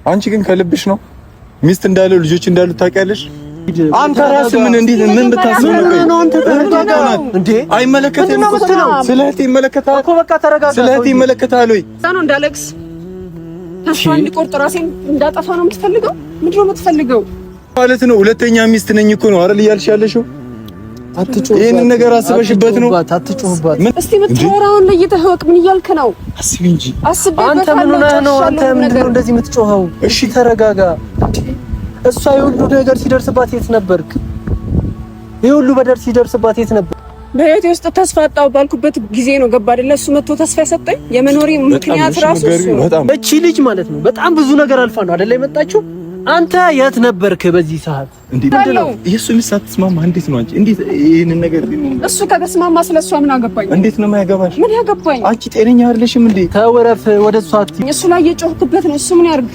አንቺ ግን ከልብሽ ነው ሚስት እንዳለው ልጆች እንዳሉት ታውቂያለሽ? አንተ ራስህ ምን ብታስብ ነው? አንተ ተረጋጋ እንዴ! አይመለከትም እኮ ስለዚህ ይመለከታል እኮ በቃ ተረጋጋ። ስለዚህ ይመለከታል ወይ ነው እንዳለክስ ተስፋ እንድቆርጥ ራሴን እንዳጠፋ ነው የምትፈልገው? ምንድነው የምትፈልገው ማለት ነው? ሁለተኛ ሚስት ነኝ እኮ ነው አይደል እያልሽ ያለሽው? አትጮህባት። ይሄን ነገር አስበሽበት ነው? አትጮህባት። እስቲ የምትወራውን ለይተህ ወቅ ምን እያልክ ነው? አስቢ እንጂ አንተ ምን ሆነህ ነው? አንተ ምንድነው እንደዚህ የምትጮኸው? እሺ ተረጋጋ። እሷ የሁሉ ነገር ሲደርስባት የት ነበርክ? የሁሉ በደር ሲደርስባት የት ነበር? በህይወቴ ውስጥ ተስፋ አጣው ባልኩበት ጊዜ ነው ገባ አይደለ? እሱ መጥቶ ተስፋ የሰጠኝ የመኖሪ ምክንያት ራሱ እሱ ነው። እቺ ልጅ ማለት ነው በጣም ብዙ ነገር አልፋ ነው አይደለ የመጣችው? አንተ የት ነበርክ በዚህ ሰዓት? ምንድነው ኢየሱስ የሚሳትስማማ? እንዴት ነው አንቺ እንዴት ይሄን ነገር እሱ ከተስማማ ስለሷ ምን አገባኝ? እንዴት ነው የማያገባሽ? ምን ያገባኝ? አንቺ ጤነኛ አይደለሽም እንዴ? ተወረፍ ወደ እሷ እሱ ላይ የጮህክበት ነው። እሱ ምን ያርግ?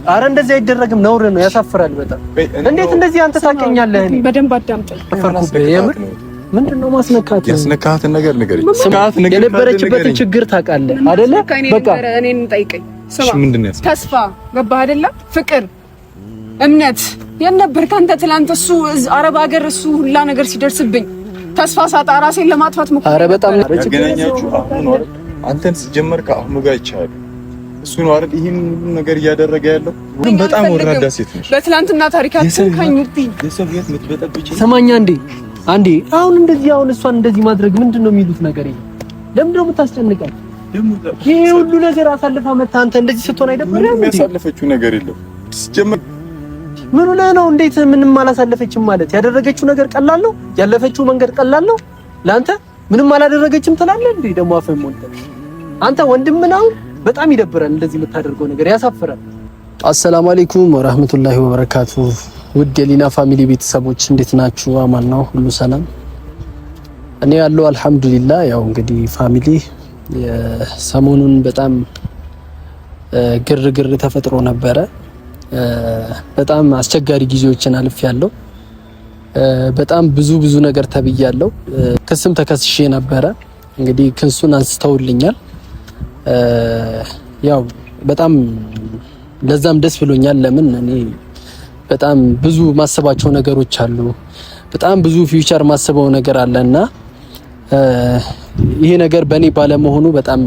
አረ እንደዚህ አይደረግም፣ ነውር ነው፣ ያሳፍራል በጣም። እንዴት እንደዚህ አንተ ታውቀኛለህ? በደንብ አዳምጠኝ። የምር ምንድነው ማስነካት? ያስነካሃትን ነገር ንገረኝ። የነበረችበትን ችግር ታውቃለህ አይደለ? በቃ እኔን ጠይቀኝ። ስማ ምንድነው ተስፋ ገባህ አይደለ? ፍቅር እምነት የነበርክ አንተ ትላንት እሱ አረብ ሀገር እሱ ሁላ ነገር ሲደርስብኝ ተስፋ ሳጣ ራሴን ለማጥፋት ሞክሬ። አረ በጣም ያገናኛችሁ አሁን ወር አንተን ሲጀመር ከአሁኑ ጋር ይቻላል እሱ ነው አይደል ይሄን ነገር እያደረገ ያለው። ግን በጣም ወራዳ ሴት ነሽ። በትላንትና ታሪካችን ካኝቲ የሰውየት ምትበጠብጪ ሰማኛ አንዴ አሁን እንደዚህ አሁን እሷን እንደዚህ ማድረግ ምንድነው የሚሉት ነገር ይሄ? ለምንድነው የምታስጨንቃት? ይሄ ሁሉ ነገር አሳልፋ መታ አንተ እንደዚህ ስትሆን አይደብርም? ያሳለፈችው ነገር የለም ሲጀመር ምን ሆነ ነው? እንዴት ምንም አላሳለፈችም ማለት? ያደረገችው ነገር ቀላል ነው? ያለፈችው መንገድ ቀላል ነው? ላንተ ምንም አላደረገችም ትላለህ እንዴ? ደግሞ አፈም ሞልተ አንተ ወንድም ነው። በጣም ይደብራል እንደዚህ የምታደርገው ነገር ያሳፍራል። አሰላሙ አለይኩም ወራህመቱላሂ ወበረካቱ። ውድ የሊና ፋሚሊ ቤተሰቦች እንዴት ናችሁ? አማን ነው? ሁሉ ሰላም? እኔ ያለው አልሐምዱሊላህ። ያው እንግዲህ ፋሚሊ ሰሞኑን በጣም ግርግር ተፈጥሮ ነበረ። በጣም አስቸጋሪ ጊዜዎችን አልፌያለሁ። በጣም ብዙ ነገር ተብያለሁ። ክስም ተከስሼ ነበረ። እንግዲህ ክሱን አንስተውልኛል። ያው በጣም ለዛም ደስ ብሎኛል። ለምን እኔ በጣም ብዙ ማሰባቸው ነገሮች አሉ። በጣም ብዙ ፊውቸር ማሰበው ነገር አለና ይሄ ነገር በእኔ ባለመሆኑ በጣም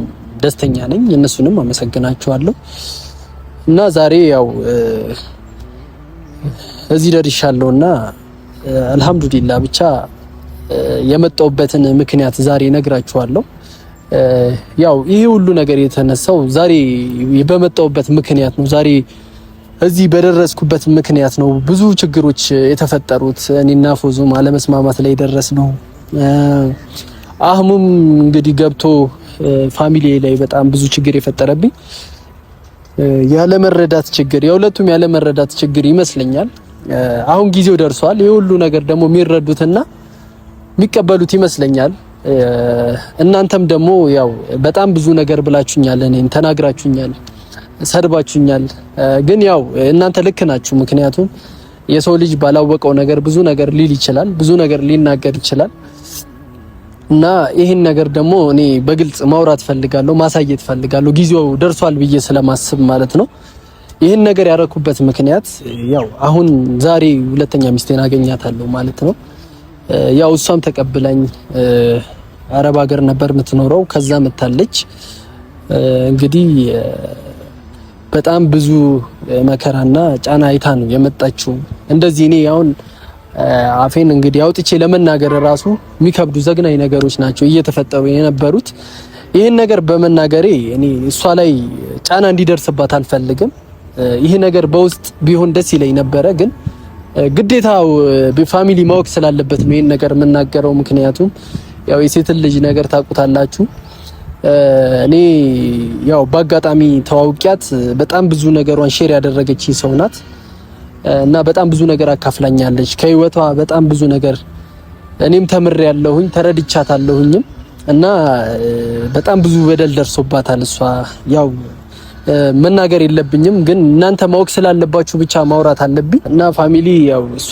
ደስተኛ ነኝ። እነሱንም አመሰግናቸዋለሁ። እና ዛሬ ያው እዚህ ደርሻለሁና አልሐምዱሊላህ ብቻ የመጣሁበትን ምክንያት ዛሬ ነግራችኋለሁ። ያው ይሄ ሁሉ ነገር የተነሳው ዛሬ በመጣሁበት ምክንያት ነው። ዛሬ እዚህ በደረስኩበት ምክንያት ነው ብዙ ችግሮች የተፈጠሩት። እኔና ፎዙም አለመስማማት ላይ ደረስነው። አህሙም እንግዲህ ገብቶ ፋሚሊ ላይ በጣም ብዙ ችግር የፈጠረብኝ ያለመረዳት ችግር፣ የሁለቱም ያለመረዳት ችግር ይመስለኛል። አሁን ጊዜው ደርሷል። ይሄ ሁሉ ነገር ደግሞ የሚረዱትና የሚቀበሉት ይመስለኛል። እናንተም ደግሞ ያው በጣም ብዙ ነገር ብላችሁኛል፣ እኔን ተናግራችሁኛል፣ ሰድባችሁኛል። ግን ያው እናንተ ልክ ናችሁ። ምክንያቱም የሰው ልጅ ባላወቀው ነገር ብዙ ነገር ሊል ይችላል፣ ብዙ ነገር ሊናገር ይችላል። እና ይሄን ነገር ደግሞ እኔ በግልጽ ማውራት ፈልጋለሁ፣ ማሳየት ፈልጋለሁ፣ ጊዜው ደርሷል ብዬ ስለማስብ ማለት ነው። ይሄን ነገር ያረኩበት ምክንያት ያው አሁን ዛሬ ሁለተኛ ሚስቴን አገኛታለሁ ማለት ነው። ያው እሷም ተቀብላኝ አረብ ሀገር ነበር የምትኖረው፣ ከዛ መታለች። እንግዲህ በጣም ብዙ መከራና ጫና አይታ ነው የመጣችው። እንደዚህ እኔ አሁን አፌን እንግዲህ አውጥቼ ለመናገር ራሱ የሚከብዱ ዘግናኝ ነገሮች ናቸው እየተፈጠሩ የነበሩት። ይህን ነገር በመናገሬ እኔ እሷ ላይ ጫና እንዲደርስባት አልፈልግም። ይሄ ነገር በውስጥ ቢሆን ደስ ይለኝ ነበረ፣ ግን ግዴታው በፋሚሊ ማወቅ ስላለበት ነው ይሄን ነገር የምናገረው። ምክንያቱም ያው የሴት ልጅ ነገር ታውቁታላችሁ። እኔ ያው በአጋጣሚ ተዋውቂያት በጣም ብዙ ነገሯን ሼር ያደረገችኝ ሰው ናት እና በጣም ብዙ ነገር አካፍላኛለች ከህይወቷ በጣም ብዙ ነገር እኔም ተምሬያለሁኝ፣ ተረድቻታለሁኝም እና በጣም ብዙ በደል ደርሶባታል። እሷ ያው መናገር የለብኝም ግን እናንተ ማወቅ ስላለባችሁ ብቻ ማውራት አለብኝ። እና ፋሚሊ ያው እሷ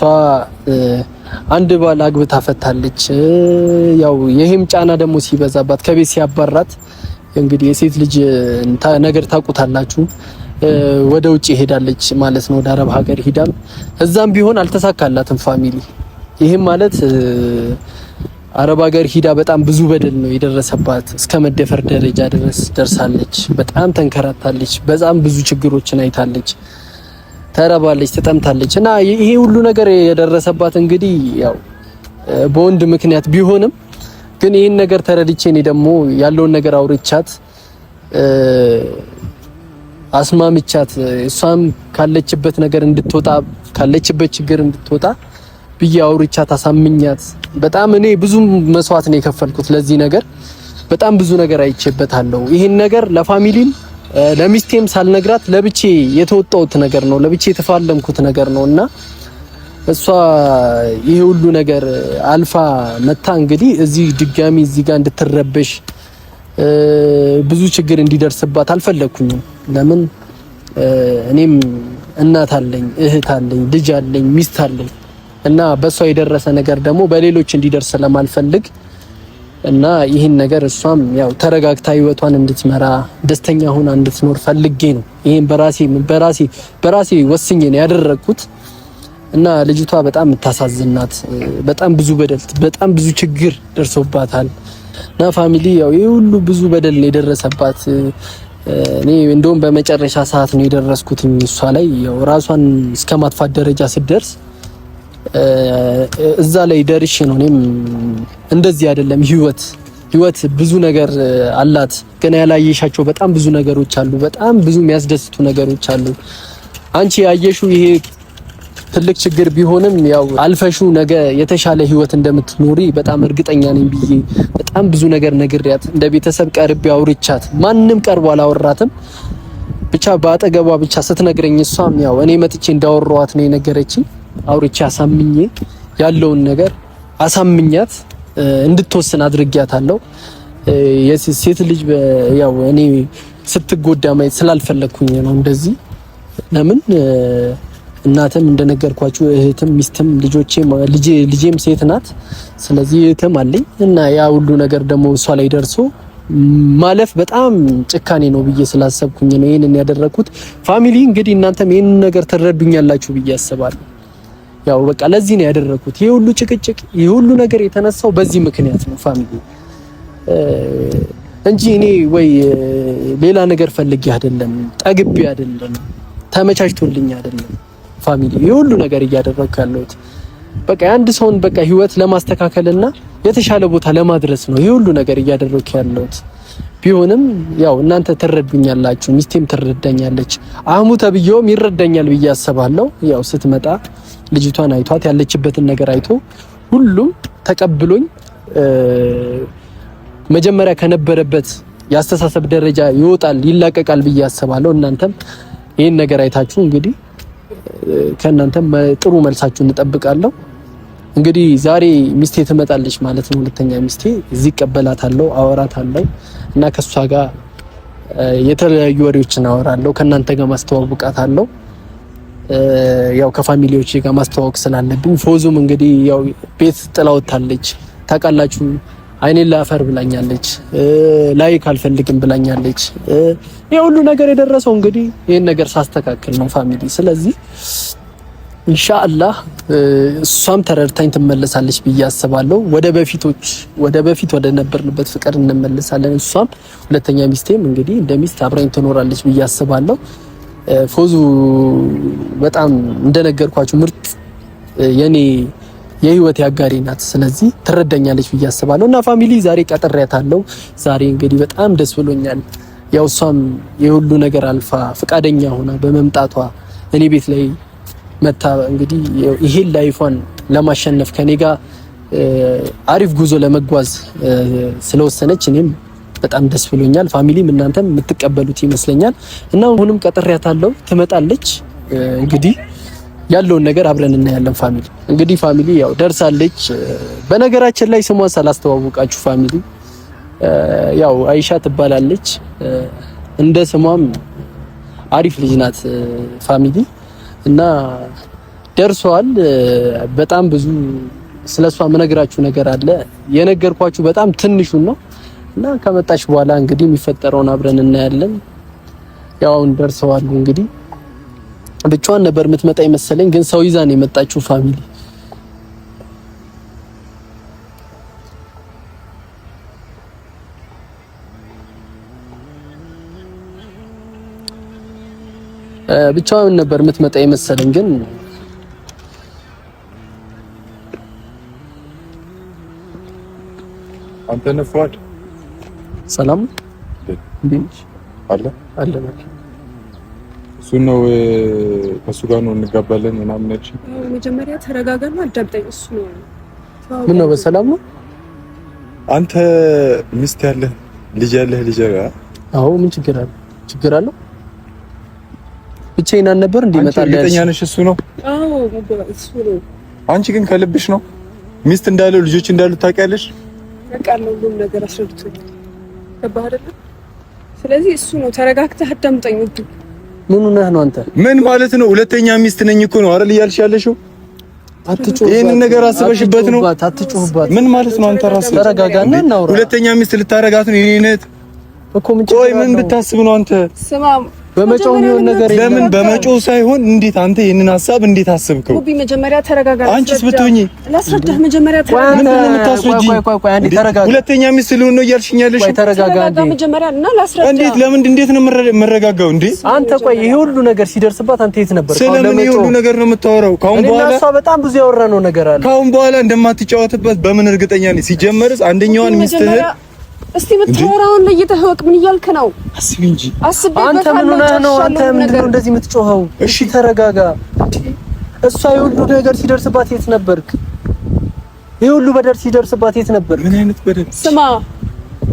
አንድ ባል አግብታ ፈታለች። ያው ይሄም ጫና ደግሞ ሲበዛባት ከቤት ሲያባራት እንግዲህ የሴት ልጅ ነገር ታውቁታላችሁ። ወደ ውጪ ሄዳለች ማለት ነው፣ ወደ አረብ ሀገር ሄዳም እዛም ቢሆን አልተሳካላትም ፋሚሊ። ይሄም ማለት አረብ ሀገር ሂዳ በጣም ብዙ በደል ነው የደረሰባት፣ እስከ መደፈር ደረጃ ድረስ ደርሳለች። በጣም ተንከራታለች፣ በጣም ብዙ ችግሮችን አይታለች፣ ተረባለች፣ ተጠምታለች እና ይሄ ሁሉ ነገር የደረሰባት እንግዲህ ያው በወንድ ምክንያት ቢሆንም ግን ይሄን ነገር ተረድቼ እኔ ደግሞ ያለውን ነገር አውርቻት አስማምቻት እሷም ካለችበት ነገር እንድትወጣ ካለችበት ችግር እንድትወጣ ብዬ አውርቻት አሳምኛት። በጣም እኔ ብዙ መስዋዕት ነው የከፈልኩት ለዚህ ነገር። በጣም ብዙ ነገር አይቼበታለሁ። ይሄን ነገር ለፋሚሊም ለሚስቴም ሳልነግራት ለብቼ የተወጣሁት ነገር ነው፣ ለብቼ የተፋለምኩት ነገር ነውና እሷ ይሄ ሁሉ ነገር አልፋ መታ እንግዲህ እዚህ ድጋሚ እዚህ ጋር እንድትረበሽ ብዙ ችግር እንዲደርስባት አልፈለኩኝም። ለምን እኔም እናት አለኝ፣ እህት አለኝ፣ ልጅ አለኝ፣ ሚስት አለኝ እና በሷ የደረሰ ነገር ደግሞ በሌሎች እንዲደርስ ለማልፈልግ እና ይህን ነገር እሷም ያው ተረጋግታ ህይወቷን እንድትመራ ደስተኛ ሆና እንድትኖር ፈልጌ ነው። ይሄን በራሴ ወስኜ ነው ያደረኩት እና ልጅቷ በጣም የምታሳዝናት፣ በጣም ብዙ በደል፣ በጣም ብዙ ችግር ደርሶባታል እና ፋሚሊ ያው ይሄ ሁሉ ብዙ በደል ነው የደረሰባት። እኔ እንደውም በመጨረሻ ሰዓት ነው የደረስኩት እሷ ላይ ያው ራሷን እስከማጥፋት ደረጃ ስትደርስ እዛ ላይ ደርሼ ነው እኔም እንደዚህ አይደለም ህይወት ብዙ ነገር አላት። ገና ያላየሻቸው በጣም ብዙ ነገሮች አሉ። በጣም ብዙ የሚያስደስቱ ነገሮች አሉ። አንቺ ያየሽው ይሄ ትልቅ ችግር ቢሆንም ያው አልፈሹ ነገ የተሻለ ህይወት እንደምትኖሪ በጣም እርግጠኛ ነኝ ብዬ በጣም ብዙ ነገር ነግሬያት እንደ ቤተሰብ ቀርቤ አውርቻት፣ ማንም ቀርቦ አላወራትም። ብቻ በአጠገቧ ብቻ ስትነግረኝ እሷም ያው እኔ መጥቼ እንዳወራኋት ነው የነገረችኝ። አውርቻ አሳምኜ ያለውን ነገር አሳምኛት እንድትወስን አድርጊያታለሁ። የሴት ልጅ ያው እኔ ስትጎዳ ማየት ስላልፈለኩኝ ነው እንደዚህ። ለምን እናትም እንደነገርኳችሁ እህትም ሚስትም ልጄም ሴት ናት። ስለዚህ እህትም አለኝ እና ያ ሁሉ ነገር ደግሞ እሷ ላይ ደርሶ ማለፍ በጣም ጭካኔ ነው ብዬ ስላሰብኩኝ ነው ይሄንን ያደረኩት። ፋሚሊ እንግዲህ እናንተም ይሄንን ነገር ትረዱኛላችሁ ብዬ አስባለሁ። ያው በቃ ለዚህ ነው ያደረኩት። ይሄ ሁሉ ጭቅጭቅ፣ ይሄ ሁሉ ነገር የተነሳው በዚህ ምክንያት ነው ፋሚሊ እንጂ እኔ ወይ ሌላ ነገር ፈልጌ አይደለም፣ ጠግቤ አይደለም፣ ተመቻችቶልኝ አይደለም ፋሚሊ ይሄ ሁሉ ነገር እያደረኩ ያለሁት በቃ አንድ ሰውን በቃ ህይወት ለማስተካከልና የተሻለ ቦታ ለማድረስ ነው ይሄ ሁሉ ነገር እያደረኩ ያለሁት። ቢሆንም ያው እናንተ ትረዱኛላችሁ፣ ሚስቴም ትረዳኛለች፣ አህሙ ተብዬውም ይረዳኛል ብዬ አስባለሁ። ያው ስትመጣ ልጅቷን አይቷት ያለችበትን ነገር አይቶ ሁሉም ተቀብሎኝ መጀመሪያ ከነበረበት የአስተሳሰብ ደረጃ ይወጣል፣ ይላቀቃል ብዬ አስባለሁ። እናንተም ይሄን ነገር አይታችሁ እንግዲህ ከእናንተም ጥሩ መልሳችሁ እንጠብቃለሁ። እንግዲህ ዛሬ ሚስቴ ትመጣለች ማለት ነው። ሁለተኛ ሚስቴ እዚህ እቀበላታለሁ፣ አወራታለሁ እና ከሷ ጋር የተለያዩ ወሬዎችን አወራለሁ። ከእናንተ ጋር ማስተዋወቃታለሁ። ያው ከፋሚሊዎች ጋር ማስተዋወቅ ስላለብኝ ፎዙም እንግዲህ ያው ቤት ጥላውታለች ታውቃላችሁ። አይኔን ላፈር ብላኛለች፣ ላይክ አልፈልግም ብላኛለች። ይሄ ሁሉ ነገር የደረሰው እንግዲህ ይሄን ነገር ሳስተካክል ነው ፋሚሊ። ስለዚህ ኢንሻአላህ እሷም ተረድታኝ ትመለሳለች ብዬ አስባለሁ። ወደ በፊት ወደ ነበርንበት ፍቅር እንመለሳለን። እሷም ሁለተኛ ሚስቴም እንግዲህ እንደ ሚስት አብራኝ ትኖራለች ብዬ አስባለሁ። ፎዙ በጣም እንደነገርኳችሁ ምርጥ የኔ የህይወት ያጋሪ ናት። ስለዚህ ትረዳኛለች ብዬ አስባለሁ እና ፋሚሊ ዛሬ ቀጥሬያታለሁ። ዛሬ እንግዲህ በጣም ደስ ብሎኛል። ያው እሷም የሁሉ ነገር አልፋ ፈቃደኛ ሆና በመምጣቷ እኔ ቤት ላይ መታ እንግዲህ ይሄን ላይፏን ለማሸነፍ ከኔ ጋር አሪፍ ጉዞ ለመጓዝ ስለወሰነች እኔም በጣም ደስ ብሎኛል። ፋሚሊም እናንተም የምትቀበሉት ይመስለኛል እና አሁንም ቀጥሬያታለሁ፣ ትመጣለች። እንግዲህ ያለውን ነገር አብረን እናያለን ፋሚሊ። እንግዲህ ፋሚሊ ያው ደርሳለች። በነገራችን ላይ ስሟን ሳላስተዋውቃችሁ ፋሚሊ ያው አይሻ ትባላለች። እንደ ስሟም አሪፍ ልጅ ናት ፋሚሊ እና ደርሷል። በጣም ብዙ ስለሷ መነግራችሁ ነገር አለ። የነገርኳችሁ በጣም ትንሹን ነው እና ከመጣች በኋላ እንግዲህ የሚፈጠረውን አብረን እናያለን። ያው ደርሰዋል እንግዲህ ብቻዋን ነበር የምትመጣ ይመስለኝ ግን ሰው ይዛ ነው የመጣችው ፋሚሊ ብቻዋን ነበር የምትመጣ ይመስለኝ ግን አንተ ነፍዋድ ሰላም እንዴት አለ እሱ ነው ከሱ ጋር ነው እንጋባለን ምናምን እሺ መጀመሪያ ተረጋጋና አዳምጠኝ እሱ ነው ምን ነው በሰላም ነው አንተ ሚስት ያለህ ልጅ አዎ ምን ችግር አለው ብቻዬን ነበር እንዲመጣልህ እርግጠኛ ነሽ እሱ ነው አዎ እሱ ነው አንቺ ግን ከልብሽ ነው ሚስት እንዳለው ልጆች እንዳሉት ታውቂያለሽ አውቃለሁ ሁሉም ነገር አስረድቶኝ ገባህ አይደል ስለዚህ እሱ ነው ተረጋግተህ አዳምጠኝ ውድ ምን ነህ ነው አንተ ምን ማለት ነው ሁለተኛ ሚስት ነኝ እኮ ነው አይደል እያልሽ ያለሽው አትጮህ ይሄን ነገር አስበሽበት ነው አትጮህባት ምን ማለት ነው አንተ ራስህ ተረጋጋና እናውራ ሁለተኛ ሚስት ልታረጋት ነው የኔነት እኮ ምን ቆይ ምን ብታስብ ነው አንተ ስማ በመጮህ ነው ነገር ለምን በመጮህ ሳይሆን እንዴት አንተ ይሄንን ሐሳብ እንዴት አስብከው ውቢ መጀመሪያ ተረጋጋ አንቺስ ብትሆኚ ላስረዳህ መጀመሪያ ተረጋጋ ምን የምታስረጂኝ ቆይ አንዴ ተረጋጋ ሁለተኛ ሚስት ልሁን ነው እያልሽኝ ያለሽ ቆይ ተረጋጋ መጀመሪያ እና ላስረዳህ እንዴት ነው መረጋጋው እንዴ አንተ ቆይ ይሄ ሁሉ ነገር ሲደርስባት አንተ የት ነበር ስለምን ይሄ ሁሉ ነገር ነው የምታወራው ካሁን በኋላ እሷ በጣም ብዙ ያወራነው ነገር አለ ካሁን በኋላ እንደማትጫወትበት በምን እርግጠኛ ነኝ ሲጀመርስ አንደኛዋን ሚስትህ እስቲ የምታወራውን ለይተህ ወቅ ምን እያልክ ነው አስቢ እንጂ አንተ ምን ሆነህ ነው አንተ ምንድነው እንደዚህ የምትጮኸው እሺ ተረጋጋ እሷ የሁሉ ነገር ሲደርስባት የት ነበርክ የሁሉ በደር ሲደርስባት የት ነበር ምን አይነት በደር ስማ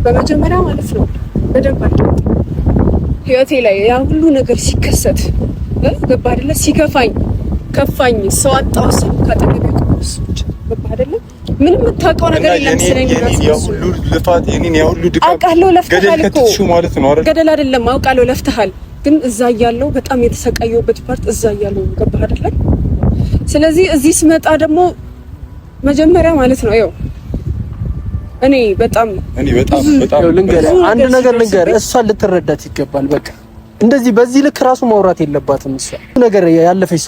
በመጀመሪያ ማለት ነው በደንብ አድርገህ ህይወቴ ላይ ያ ሁሉ ነገር ሲከሰት ገባ አይደለ ከፋኝ ሰው አጣው ሰው ካጠገቤ ቆምኩ ገባ አይደለ ምንም የምታውቀው ነገር የለም ስለኝ ያ ሁሉ ልፋት የኔን ያ ሁሉ ድካም አውቃለሁ ለፍተሃል እኮ ማለት ነው አይደል ገደል አይደለም አውቃለሁ ለፍተሃል ግን እዛ እያለሁ በጣም የተሰቃየሁበት ፓርት እዛ እያለሁ ገባህ አይደለ ስለዚህ እዚህ ስመጣ ደግሞ መጀመሪያ ማለት ነው ያው እኔ በጣም ልንገርህ አንድ ነገር ልንገርህ እሷን ልትረዳት ይገባል በቃ እንደዚህ በዚህ ልክ ራሱ ማውራት የለባትም እሷ ነገር ያለፈች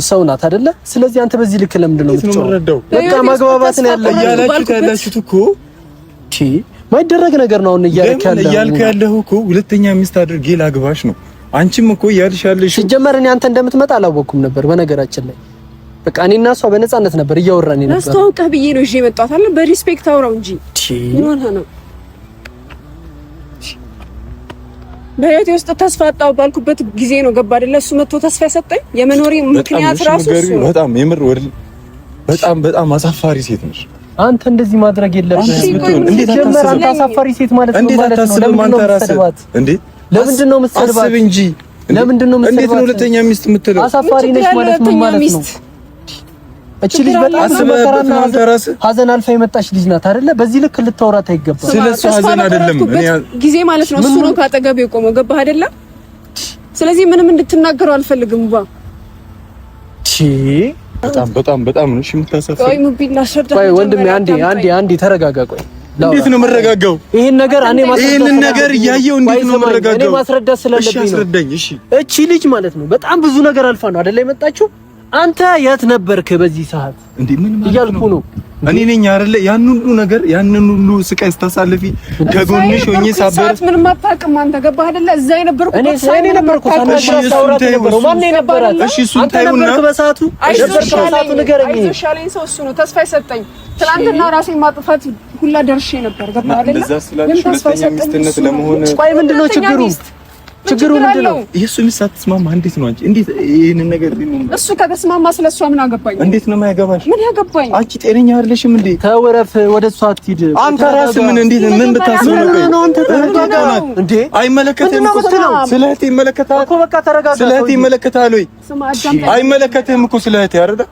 ሰው ናት አይደለ ስለዚህ አንተ በዚህ ልክ ለምንድን ነው የምትጮኸው በቃ ማግባባት ነው ያላችሁት እኮ ማይደረግ ነገር ነው አሁን እያልክ ያለህ እኮ ሁለተኛ ሚስት አድርጌ ላግባሽ ነው አንቺም እኮ ያልሻለሽ ሲጀመር እኔ አንተ እንደምትመጣ አላወኩም ነበር በነገራችን ላይ በቃ እኔና እሷ በነፃነት ነበር እያወራን ነበር አስተዋውቀህ ብዬ ነው እሺ የመጣሁት አይደል በሪስፔክት አውራው እንጂ ምን ሆነህ ነው በህይወቴ ውስጥ ተስፋ አጣው ባልኩበት ጊዜ ነው ገባ አይደለ እሱ መጥቶ ተስፋ የሰጠኝ የመኖሪ ምክንያት ራሱ እሱ በጣም የምር በጣም አሳፋሪ ሴት ነሽ አንተ እንደዚህ ማድረግ የለብህም እንዴት አንተ አሳፋሪ ሴት ማለት ነው ማለት ነው ለምንድን ነው የምትሰድባት እንዴ ለምንድን ነው የምትሰድባት አስብ እንጂ ለምንድን ነው የምትሰድባት እንዴት ነው ሁለተኛ ሚስት የምትለው አሳፋሪ ነሽ ማለት ምን ማለት ነው እቺ ልጅ በጣም አስበከራና ሀዘን አልፋ የመጣች ልጅ ናት አይደለ በዚህ ልክ ልታወራት አይገባም ስለሱ ሀዘን አይደለም ጊዜ ማለት ነው እሱ ነው ካጠገብ የቆመው ገባህ አይደለ ስለዚህ ምንም እንድትናገረው አልፈልግም በጣም ነው እሺ የምታሳፍረው ቆይ ሙቢና ሸርዳ ቆይ ወንድሜ አንዴ ተረጋጋ ቆይ እንዴት ነው መረጋጋው ይሄን ነገር ይሄን ነገር እያየው እንዴት ነው መረጋጋው እኔ ማስረዳት ስላለብኝ ነው አስረዳኝ እሺ እቺ ልጅ ማለት ነው በጣም ብዙ ነገር አልፋ ነው አይደለ የመጣችው አንተ የት ነበርክ በዚህ ሰዓት እንዴ ምን ማለት እያልኩ ነው እኔ ነኝ አይደለ ያንን ሁሉ ስቃይ ስታሳልፊ ከጎንሽ ሆኜ ሳበር ምንም አታውቅም አንተ ገባህ አይደለ እዛ የነበርኩ እኔ ነበርኩ ታናሽራውራት ነበረው ማን ነበራት እሺ እሱን ታዩና በሰዓቱ ንገረኝ አይሻለኝ ሰው እሱ ነው ተስፋ የሰጠኝ ትናንትና ራሴን ማጥፋት ሁላ ደርሼ ነበር ገባህ አይደለ እንደዛ ስላልሽ ሁለተኛ ሚስትነት ለመሆን ቆይ ምንድነው ችግሩ ምንድነው ኢየሱስ ምሳትስማማ እንዴት ነው አንቺ እንዴት ይሄንን ነገር እሱ ከተስማማ ስለሷ ምን አገባኝ እንዴት ነው የማያገባሽ ምን ያገባኝ አንቺ ጤነኛ አይደለሽም እንዴ ተወረፍ ወደ እሷ አትሂድ አንተ ራስህ ምን ብታስብ ነው አንተ ተረጋጋ እንዴ አይመለከትህም እኮ ስለህቴ ይመለከታል እኮ በቃ ተረጋጋ ስለህቴ ይመለከታል ወይ አይመለከትህም እኮ ስለህቴ አይደል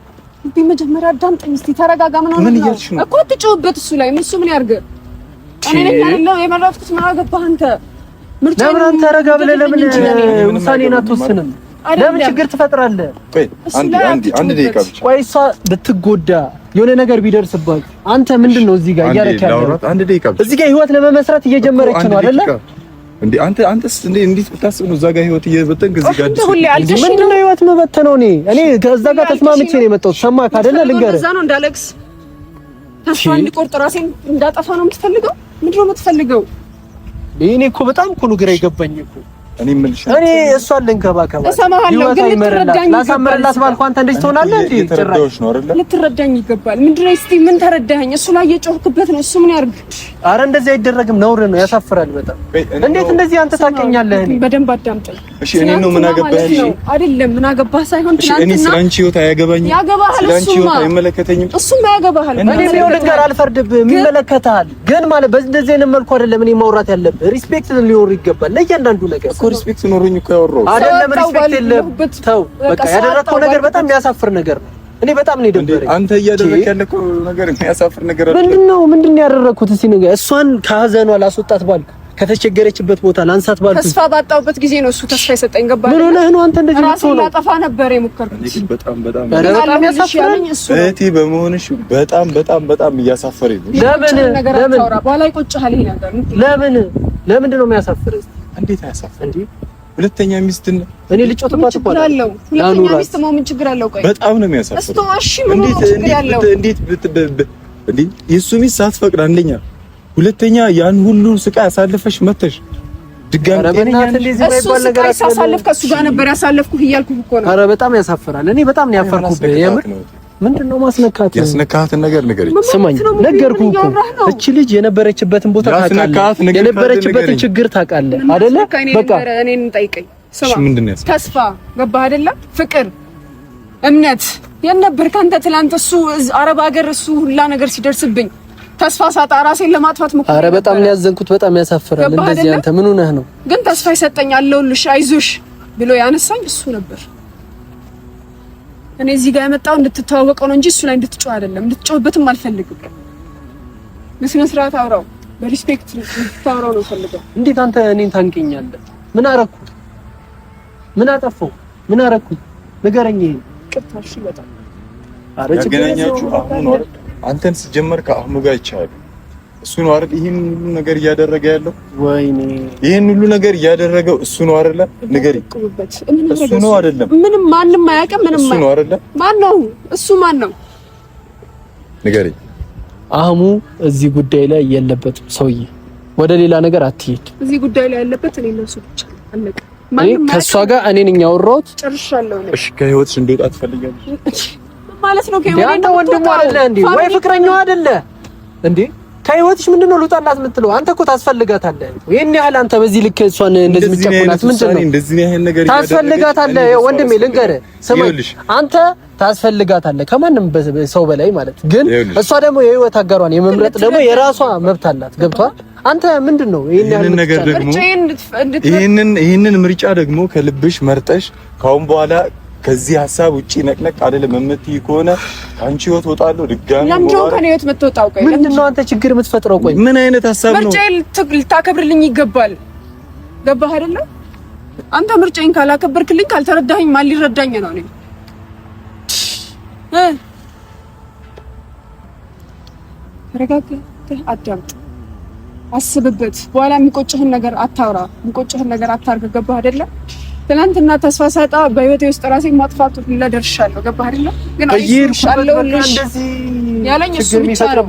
በመጀመሪያ አዳምጠኝ እስቲ ተረጋጋ ምን እያልሽ ነው እኮ አትጮህበት እሱ ላይ እሱ ምን ያርግ እኔ ነኝ አይደለም የመረጥኩት ምን አገባህ አንተ ለምን ተረጋ ብለህ ለምን ውሳኔን አትወስንም ለምን ችግር ትፈጥራለህ ቆይ አንድ ደቂቃ ብቻ ቆይ እሷ ብትጎዳ የሆነ ነገር ቢደርስባት አንተ ምንድነው እዚህ ጋር እያረክ ያለው አንድ ደቂቃ ብቻ እዚህ ጋር ህይወት ለመመስረት እየጀመረች ነው አይደለ እንዴ አንተስ እንዴት ብታስብ ነው እዛ ጋር ህይወት እየበተን ከዚህ ጋር ምንድን ነው ህይወት መበተነው? እኔ ከዛ ጋር ተስማምቼ ነው የመጣሁት። ሰማህ አይደለ? ልንገርህ እዛ ነው እንዳለቅስ ተስፋ እንድቆርጥ ራሴን እንዳጠፋ ነው የምትፈልገው? ምንድን ነው የምትፈልገው? እኔ እኮ በጣም እኮ ነው ግራ የገባኝ እኮ እኔ እሷን ልንከባከባት እሰማሃለሁ፣ ግን ልትረዳኝ ላሳምርላት ባልኩ አንተ እንደዚህ ትሆናለህ እንዴ? ጭራሽ ነው አይደል? ልትረዳኝ ይገባል። ምንድን ነው እስቲ ምን ተረዳኸኝ? እሱ ላይ የጮህክበት ነው። እሱ ምን ያርግ? አረ እንደዚህ አይደረግም፣ ነውር ነው፣ ያሳፍራል በጣም። እንዴት እንደዚህ አንተ ታውቀኛለህ? እኔ በደንብ አዳምጠኝ እሺ። እኔ ነው ምን አገባህ? እሺ አይደለም ምን አገባህ ሳይሆን እኔ ስላንቺ ህይወት አያገባኝም። ስላንቺ ህይወት አይመለከተኝም። እሱም አያገባሃል። እኔ ነው ነገር አልፈርድብህም፣ ይመለከታል። ግን ማለት በዚህ አይነት መልኩ አይደለም እኔ ማውራት ያለብህ። ሪስፔክት ሊኖር ይገባል ለእያንዳንዱ ነገር እኮ ሪስፔክት ኖሮኝ አይደለም ሪስፔክት የለም። ተው በቃ ያደረከው ነገር በጣም የሚያሳፍር ነገር ነው። እኔ በጣም ነው የደበረኝ። አንተ እያደረክ ያለከው ነገር የሚያሳፍር ነገር አይደለም። ምንድነው ያደረኩት? እስኪ ነገር እሷን ከሀዘኗ ላስወጣት ባልኩ፣ ከተቸገረችበት ቦታ ላንሳት ባልኩ፣ ተስፋ ባጣሁበት ጊዜ ነው እሱ ተስፋ የሰጠኝ። ገባህ? ምን ሆነህ ነው አንተ እንደዚህ ራሴን ላጠፋ ነበር የሞከርኩት። በጣም ያሳፍረኝ እሱ እህቴ በመሆንሽ በጣም እያሳፈረኝ ነው። ለምን በኋላ ይቆጭሃል ይሄ ነገር? ለምንድን ነው የሚያሳፍርህ? እንዴት አያሳፍር እንዴ? ሁለተኛ ሚስት እኔ ልጮትባት እኮ አለው። ሁለተኛ ሚስት ምን ችግር አለው? ቆይ በጣም ነው የሚያሳፍር። እሺ ምን ችግር አለው? እንዴት የሱ ሚስት ሳትፈቅድ አንደኛ፣ ሁለተኛ ያን ሁሉ ስቃይ አሳልፈሽ መተሽ ድጋሚ እሱ ስቃይ ሳሳልፍ ከሱ ጋር ነበር ያሳለፍኩህ እያልኩህ እኮ ነው። ኧረ በጣም ያሳፍራል። እኔ በጣም ነው ያፈርኩብህ የምር። ምንድነው ማስነካት? ያስነካሃትን ነገር ንገረኝ። ስማኝ፣ ነገርኩህ እኮ እቺ ልጅ የነበረችበትን ቦታ ታውቃለህ፣ የነበረችበትን ችግር ታውቃለህ አይደለ? በቃ እኔን ጠይቀኝ። ስማ፣ ተስፋ ገባህ አይደለ? ፍቅር፣ እምነት የነበርክ አንተ ትላንት እሱ አረብ ሀገር እሱ ሁላ ነገር ሲደርስብኝ ተስፋ ሳጣ ራሴን ለማጥፋት ሞክሬ። ኧረ በጣም ነው ያዘንኩት። በጣም ያሳፍራል። እንደዚህ አንተ ምን ሆነህ ነው? ግን ተስፋ ይሰጠኝ አለሁልሽ አይዞሽ ብሎ ያነሳኝ እሱ ነበር። እኔ እዚህ ጋር የመጣው እንድትተዋወቀው ነው እንጂ እሱ ላይ እንድትጮህ አይደለም። እንድትጮህበትም አልፈልግም። በስነ ስርዓት አውራው፣ በሪስፔክት እንድታወራው ነው ፈልገው። እንዴት አንተ እኔን ታንቀኛለህ? ምን አረኩ? ምን አጠፋው? ምን አረኩ? ንገረኝ። ይሄ ቅርታሽ ይወጣል። አረ ያገናኛችሁ አሁን ነው። አንተን ሲጀመር ከአህሙ ጋር ይቻላል። እሱ ነው አይደል ይሄን ሁሉ ነገር እያደረገ ያለው? ወይኔ ይሄን ሁሉ ነገር እያደረገው እሱ ነው አይደል? ንገሪ። እሱ ነው አይደለም? ምንም ማንም አያውቅም። ምንም እሱ ነው አይደል? ማን ነው እሱ? ማን ነው? ንገሪ። አህሙ እዚህ ጉዳይ ላይ የለበትም። ሰውዬ ወደ ሌላ ነገር አትሄድ። እዚህ ጉዳይ ላይ ያለበት እኔ ነው እሱ ብቻ አለቀ። ከእሷ ጋር እኔ ነኝ ያወራሁት። ጨርሻለሁ። እሺ ከህይወትሽ እንድወጣ ትፈልጊያለሽ ማለት ነው? አንተ ወንድሙ አይደለ እንዴ? ወይ ፍቅረኛው አይደለ እንዴ? ከህይወትሽ ምንድነው ልውጣላት የምትለው? አንተ እኮ ታስፈልጋታለህ። ይሄን ያህል አንተ በዚህ ልክ እሷን እንደዚህ የምትጨቁናት ምንድነው? እንደዚህ ያህል ነገር ታስፈልጋታለህ። ወንድሜ ልንገርህ፣ ስማኝ፣ አንተ ታስፈልጋታለህ ከማንም ሰው በላይ ማለት ግን እሷ ደግሞ የህይወት አጋሯን የመምረጥ ደግሞ የራሷ መብት አላት። ገብቷል? አንተ ምንድነው ይሄን ነገር ደግሞ ይሄንን ምርጫ ደግሞ ከልብሽ መርጠሽ ካሁን በኋላ ከዚህ ሀሳብ ውጪ ነቅነቅ አይደለም የምትይ ከሆነ አንቺ ህይወት ወጣለሁ ድጋሚ ለምንድነው ከኔ ህይወት የምትወጣው? ቆይ ምንድነው አንተ ችግር የምትፈጥረው? ቆይ ምን አይነት ሀሳብ ነው? ምርጫዬን ልታከብርልኝ ይገባል። ገባህ አይደለ? አንተ ምርጫዬን ካላከበርክልኝ ካልተረዳኸኝ ማን ሊረዳኝ ነው? እኔ ተረጋግተህ አዳምጥ፣ አስብበት። በኋላ የሚቆጭህን ነገር አታውራ፣ የሚቆጭህን ነገር አታርግ። ገባህ አይደለ? ትናንትና ተስፋ ሳጣ በህይወቴ ውስጥ ራሴን ማጥፋት ሁሉ ደርሻለሁ። ገባህ አይደለ? ግን አይሻለሁ እንደዚህ ያለኝ እሱ ብቻ ነው።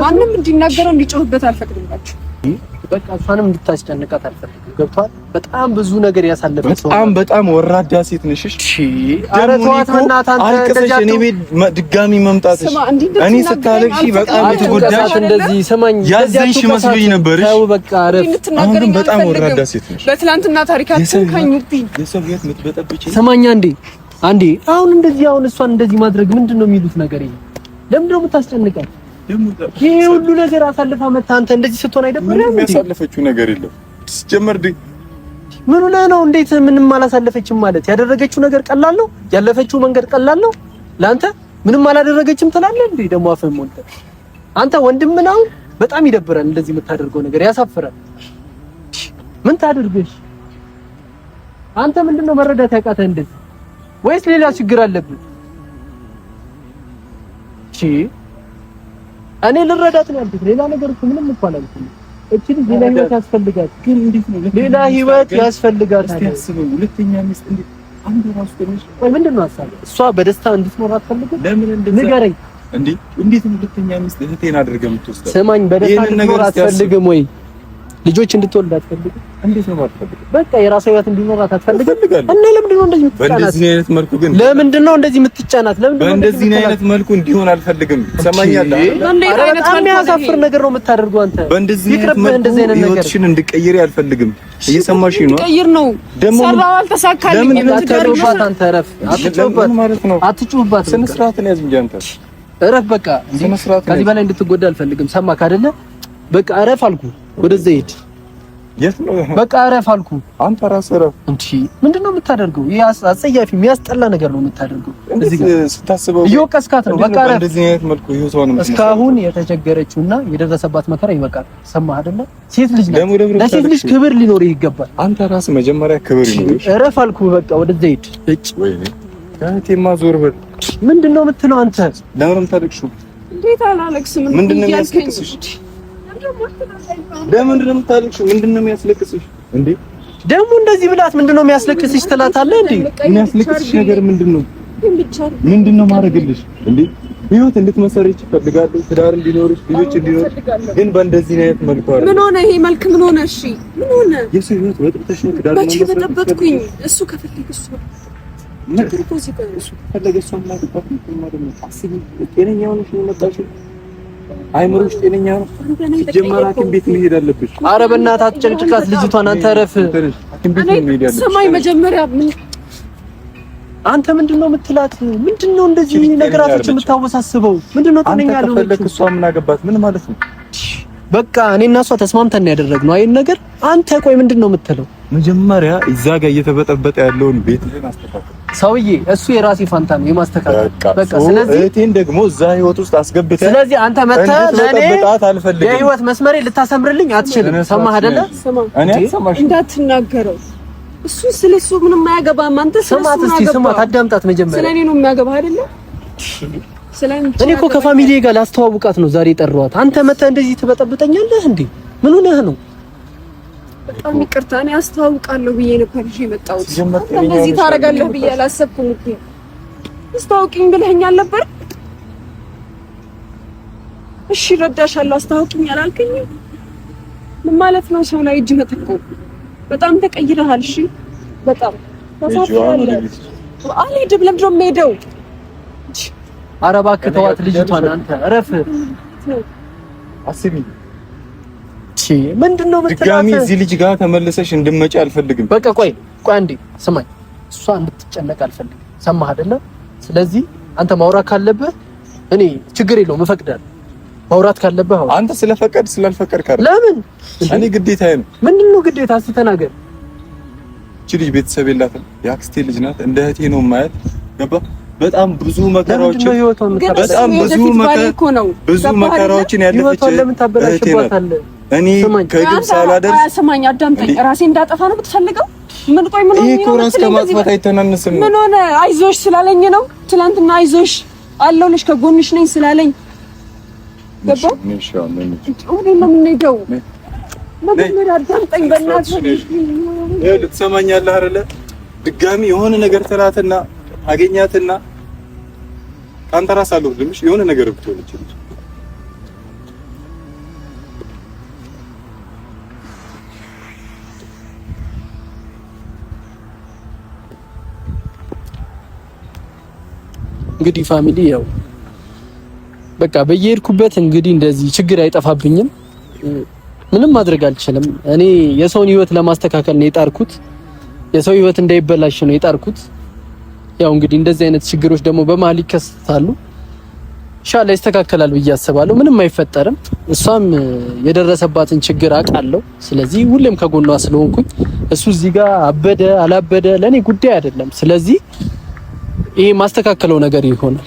ማንም እንዲናገረው እንዲጮህበት አልፈቅድላችሁ። በቃ እሷንም እንድታስጨንቃት አልፈልግም። ገብቷል? በጣም ብዙ ነገር ያሳለፈች በጣም ወራዳ ሴት ነሽ። እሺ ኧረ ተዋት በእናትህ አንተ እንደዚህ እኔ ቤት ድጋሚ መምጣትሽ እኔ ስታለቅሺ በጣም የተጎዳሽ እንደዚህ ስማኝ ያዘንሽ መስሎኝ ነበር። ተው በቃ አረፍ። አሁን ግን በጣም ወራዳ ሴት ነሽ። በትናንትና ታሪካችን ከኙብኝ የሰው ቤት ምትበጠብጪ ስማኝ አንዴ አሁን እሷን እንደዚህ ማድረግ ምንድነው የሚሉት ነገር? ይሄ ለምንድን ነው የምታስጨንቃት? ይሄ ሁሉ ነገር አሳልፋ መታ አንተ እንደዚህ ስትሆን አይደብርም? ያሳለፈችው ነገር የለም ሲጀመር ምን ሆነ ነው? እንዴት ምንም አላሳለፈችም ማለት? ያደረገችው ነገር ቀላል ነው? ያለፈችው መንገድ ቀላል ነው? ለአንተ ምንም አላደረገችም ትላለህ እንዴ? ደግሞ አፈን ሞልተ አንተ ወንድም ነው። በጣም ይደብራል እንደዚህ የምታደርገው ነገር ያሳፍራል። ምን ታደርግሽ አንተ? ምንድነው መረዳት ያቃተህ እንደዚህ? ወይስ ሌላ ችግር አለብህ? እሺ እኔ ልረዳት ነው ያልኩት። ሌላ ነገር እኮ ምንም እኮ አላልኩም። እቺ ሌላ ህይወት ያስፈልጋት። ግን እንዴት ነው ሌላ ህይወት ያስፈልጋት? እስቲ አስበው። ሁለተኛ ሚስት እንዴት አንዱ ራሱ ትንሽ ምንድነው ሀሳብ? እሷ በደስታ እንድትኖር አትፈልግም? ለምን እንደዛ ንገረኝ። እንዴት ነው ሁለተኛ ሚስት እህቴን አድርገህ የምትወስደው? ስማኝ፣ በደስታ እንድትኖር አትፈልግም ወይ? ልጆች እንድትወልድ አትፈልግም? እንዴት ነው ማትፈልግ? በቃ የራሷ ህይወት እንዲኖራት አትፈልግም? እና ለምንድን ነው እንደዚህ የምትጫናት? በእንደዚህ አይነት መልኩ ግን ለምንድን ነው እንደዚህ የምትጫናት? ለምንድን ነው በእንደዚህ አይነት መልኩ እንዲሆን አልፈልግም። ሰማኛለህ? የሚያሳፍር ነገር ነው የምታደርገው አንተ። በእንደዚህ አይነት መልኩ ህይወትሽን እንድትቀይሪ አልፈልግም። እየሰማሽ ነው? ቀይር ነው ደግሞ ሰራው አልተሳካልኝ። አትጩህባት አንተ። እረፍ። አትጩህባት ማለት ነው። አትጩህባት። ስነ ስርዓትን ያዝ እንጂ አንተ እረፍ። በቃ ከዚህ በላይ እንድትጎዳ አልፈልግም። ሰማክ አይደለ? በቃ እረፍ አልኩ። ወደዛ ሂድ። የት ነው? በቃ እረፍ አልኩ። አንተ ራስህ እረፍ። እንዴ ምንድነው የምታደርገው? ይሄ አጸያፊ የሚያስጠላ ነገር ነው የምታደርገው። እዚህ ስታስበው እየወቀስካት ነው። በቃ እረፍ። እንደዚህ አይነት መልኩ ህይወቷን እስካሁን የተቸገረችውና የደረሰባት መከራ ይበቃል። ሰማህ አይደለ? ሴት ልጅ ናት። ለሴት ልጅ ክብር ሊኖር ይገባል። አንተ ራስህ መጀመሪያ ክብር ይኖር። እረፍ አልኩ። በቃ ወደዛ ሂድ። እጭ ወይኔ ያንተማ ዞር በል። ምንድነው የምትለው አንተ? ለምን የምታለቅሽው? እንዴት አላለቅስም? ምንድነው የሚያስለቅስሽ? ለምንድን ነው የምታለቅሽው? ምንድነው የሚያስለቅስሽ? እንዴ ደግሞ እንደዚህ ብላት ምንድነው የሚያስለቅስሽ ትላታለህ እንዴ? የሚያስለቅስሽ ነገር ምንድነው? ምንድነው ማድረግልሽ? እንዴ ህይወት እንድትመሰርች እፈልጋለሁ። ትዳር እንዲኖርሽ፣ ልጆች እንዲኖርሽ። ግን በእንደዚህ አይነት መልኩ አይደል? ምን ሆነ ይሄ መልክ? ምን ሆነ? እሺ ምን ሆነ? የሰው ህይወት በጥብጠሽ ነው ትዳር ነው መቼ በጠበጥኩኝ? እሱ ከፈለገ እሱ ፈለገ እሷ ማግባት ማለት ነው። አስቢ። ጤነኛ ሆነሽ ነው የመጣሽው? አይምሮሽ ጤነኛ ነው? ጀመራ ሐኪም ቤት መሄድ አለብሽ። ኧረ በእናትህ አትጨቅጭቃት ልጅቷን። አንተ እረፍ። ሐኪም ቤት መሄድ አለብሽ። ሰማይ መጀመሪያ ምን አንተ ምንድነው የምትላት? ምንድነው እንደዚህ ነገራቶች የምታወሳስበው? ምንድነው ጤነኛ ያለው? አንተ ከፈለክ እሷ ምን አገባት? ምን ማለት ነው? በቃ እኔና እሷ ተስማምተን ያደረግነው አይን ነገር። አንተ ቆይ ምንድነው የምትለው? መጀመሪያ እዛ ጋር እየተበጠበጠ ያለውን ቤትህን አስተካክል። ሰውዬ እሱ የራሴ ፋንታ ነው የማስተካከል። በቃ ስለዚህ እህቴን ደግሞ እዛ ህይወት ውስጥ አስገብተህ ስለዚህ አንተ መተህ ለኔ አልፈልግም የህይወት መስመሬ ልታሰምርልኝ አትችልም። ሰማህ አይደለ? እኔ ሰማሽ እንዳትናገረው። እሱ ስለሱ ምንም አያገባም። አንተ ስማት እስቲ ስማት፣ አዳምጣት መጀመሪያ። ስለኔ ነው የሚያገባህ አይደለ? እኔ እኮ ከፋሚሊ ጋር ላስተዋውቃት ነው ዛሬ የጠራኋት። አንተ መተህ እንደዚህ ትበጠብጠኛለህ እንዴ? ምን ሆነህ ነው? በጣም ይቅርታ። እኔ አስተዋውቃለሁ ብዬ ነበር እሺ የመጣሁት። እንደዚህ ታደርጋለህ ብዬ አላሰብኩም እኮ። አስተዋውቂኝ ብለኸኛል ነበር። እሺ ረዳሻለሁ። አስተዋውቂኝ አላልከኝም? ምን ማለት ነው? ሰው ላይ እጅ መጠቆም። በጣም ተቀይረሃል። እሺ በጣም ተሳፍራለህ። አልሄድም። ለምንድን ነው የምሄደው? ኧረ እባክህ ተዋት ልጅቷን። አንተ እረፍ። አስቢ። ምንድነው የምትላት? ድጋሚ እዚህ ልጅ ጋር ተመልሰሽ እንድትመጪ አልፈልግም። በቃ ቆይ አንዴ ስማኝ። እሷ እንድትጨነቅ አልፈልግም። ሰማህ አይደለ? ስለዚህ አንተ ማውራት ካለብህ እኔ ችግር የለውም እፈቅዳለሁ። ማውራት ካለብህ አንተ ስለፈቀድ ስላልፈቀድክ አይደል? ለምን? እኔ ግዴታዬ ነው። ምንድነው ግዴታ? እስኪ ተናገር። እቺ ልጅ ቤተሰብ የላትም። የአክስቴ ልጅ ናት። እንደ እህቴ ነው የማያት። ገባ? በጣም ብዙ መከራዎችን በጣም ብዙ መከራዎችን ያለፈች እህቴ ናት። እኔ ከግብ ሳላደርስ ስማኝ፣ አዳምጠኝ። ራሴ እንዳጠፋ ነው የምትፈልገው? ምን ቆይ ምን ይሄ እኮ ራስ ከማጥፋት አይተናነስም። ምን ሆነ? አይዞሽ ስላለኝ ነው። ትናንትና አይዞሽ አለሁልሽ ከጎንሽ ነኝ ስላለኝ ገባ? ወዴት ነው የምንሄደው? መጀመሪያ አዳምጠኝ በእናትህ። ልትሰማኛለህ አይደለ? ድጋሚ የሆነ ነገር ትላትና አገኛትና ካንተ ራስ አልወርድምሽ የሆነ ነገር ብትሆን ይችላል። እንግዲህ ፋሚሊ ያው በቃ በየሄድኩበት እንግዲህ እንደዚህ ችግር አይጠፋብኝም። ምንም ማድረግ አልችልም። እኔ የሰውን ህይወት ለማስተካከል ነው የጣርኩት። የሰው ህይወት እንዳይበላሽ ነው የጣርኩት። ያው እንግዲህ እንደዚህ አይነት ችግሮች ደግሞ በመሀል ይከሰታሉ። ኢንሻአላህ ይስተካከላል ብዬ አስባለሁ። ምንም አይፈጠርም። እሷም የደረሰባትን ችግር አውቃለሁ። ስለዚህ ሁሌም ከጎኗ ስለሆንኩኝ እሱ እዚህ ጋር አበደ አላበደ ለኔ ጉዳይ አይደለም። ስለዚህ ይሄ ማስተካከለው ነገር ይሆናል።